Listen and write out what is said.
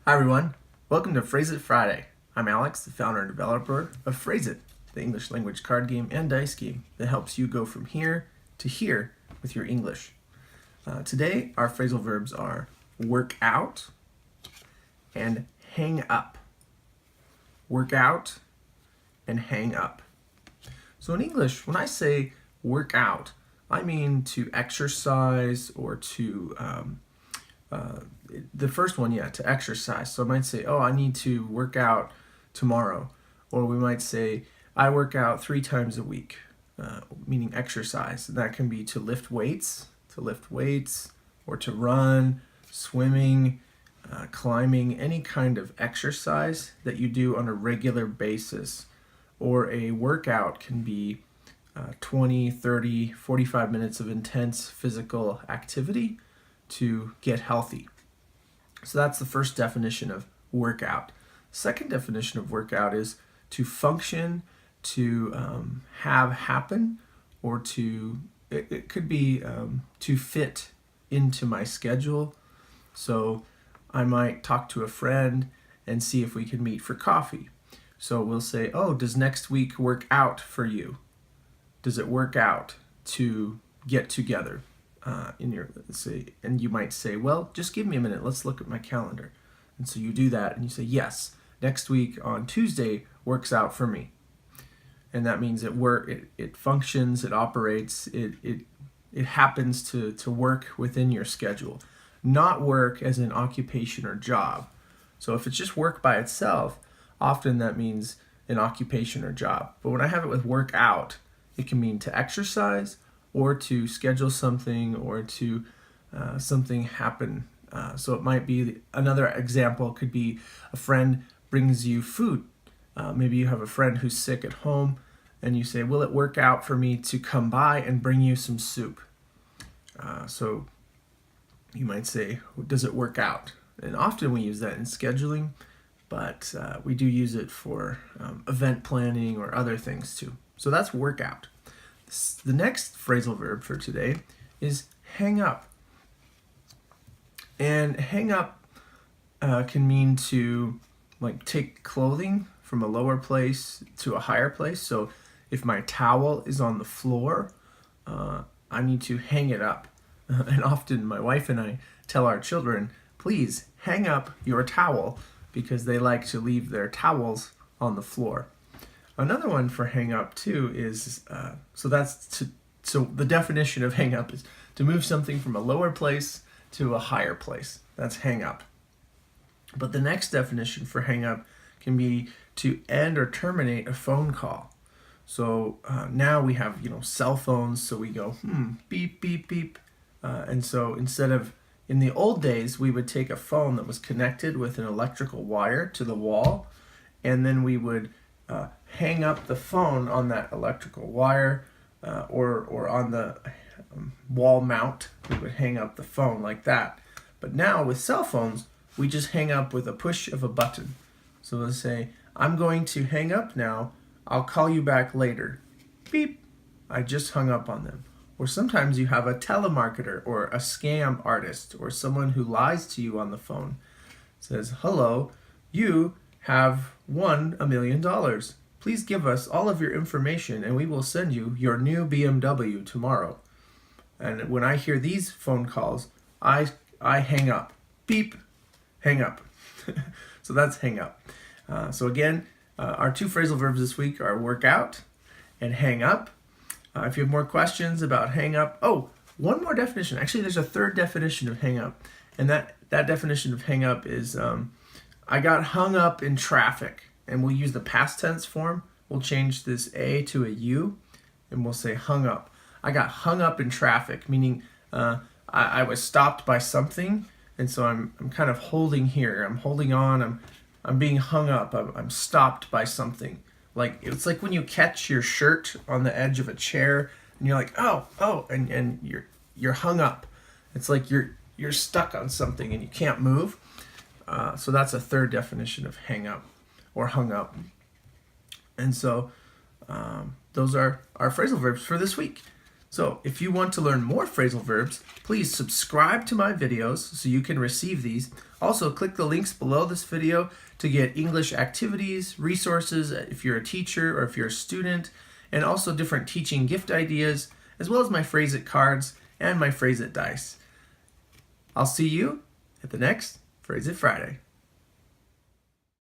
Hi everyone, welcome to Phrase It Friday. I'm Alex, the founder and developer of Phrase It, the English language card game and dice game that helps you go from here to here with your English. Today, our phrasal verbs are work out and hang up. Work out and hang up. So in English, when I say work out, I mean to exercise or to the first one, to exercise. So I might say, I need to work out tomorrow. Or we might say, I work out 3 times a week, meaning exercise. And that can be to lift weights, or to run, swimming, climbing, any kind of exercise that you do on a regular basis. Or a workout can be 20, 30, 45 minutes of intense physical activity to get healthy. So that's the first definition of workout. Second definition of workout is to function, to have happen, or it could be to fit into my schedule. So I might talk to a friend and see if we can meet for coffee. So we'll say, does next week work out for you? Does it work out to get together? And you might say, well, just give me a minute, let's look at my calendar. And so you do that and you say, yes, next week on Tuesday works out for me. And that means it functions, it operates, it happens to work within your schedule. Not work as an occupation or job. So if it's just work by itself, often that means an occupation or job. But when I have it with work out, it can mean to exercise, or to schedule something, or to something happen. So it might be, another example could be a friend brings you food. Maybe you have a friend who's sick at home, and you say, will it work out for me to come by and bring you some soup? So you might say, does it work out? And often we use that in scheduling, but we do use it for event planning or other things too. So that's workout. The next phrasal verb for today is hang up. And hang up can mean to take clothing from a lower place to a higher place. So if my towel is on the floor, I need to hang it up. And often my wife and I tell our children, please hang up your towel, because they like to leave their towels on the floor. Another one for hang up too is, so the definition of hang up is to move something from a lower place to a higher place. That's hang up. But the next definition for hang up can be to end or terminate a phone call. So now we have cell phones, so we go beep beep beep, and so in the old days we would take a phone that was connected with an electrical wire to the wall, and then we would hang up the phone on that electrical wire, or on the wall mount. We would hang up the phone like that. But now with cell phones, we just hang up with a push of a button. So let's say, I'm going to hang up now. I'll call you back later. Beep. I just hung up on them. Or sometimes you have a telemarketer or a scam artist or someone who lies to you on the phone. It says, hello, you have won $1 million. Please give us all of your information and we will send you your new BMW tomorrow. And when I hear these phone calls, I hang up. Beep, hang up. So that's hang up. So again, our 2 phrasal verbs this week are work out and hang up. If you have more questions about hang up, one more definition. Actually, there's a third definition of hang up. And that definition of hang up is, I got hung up in traffic. And we'll use the past tense form. We'll change this A to a U, and we'll say hung up. I got hung up in traffic, meaning I was stopped by something, and so I'm kind of holding here. I'm holding on. I'm being hung up. I'm stopped by something. It's like when you catch your shirt on the edge of a chair, and you're like, and you're hung up. It's like you're stuck on something and you can't move. So that's a third definition of hang up or hung up. And so those are our phrasal verbs for this week. So if you want to learn more phrasal verbs, please subscribe to my videos so you can receive these. Also, click the links below this video to get English activities, resources if you're a teacher or if you're a student, and also different teaching gift ideas, as well as my Phrase It cards and my Phrase It dice. I'll see you at the next Phrase It Friday.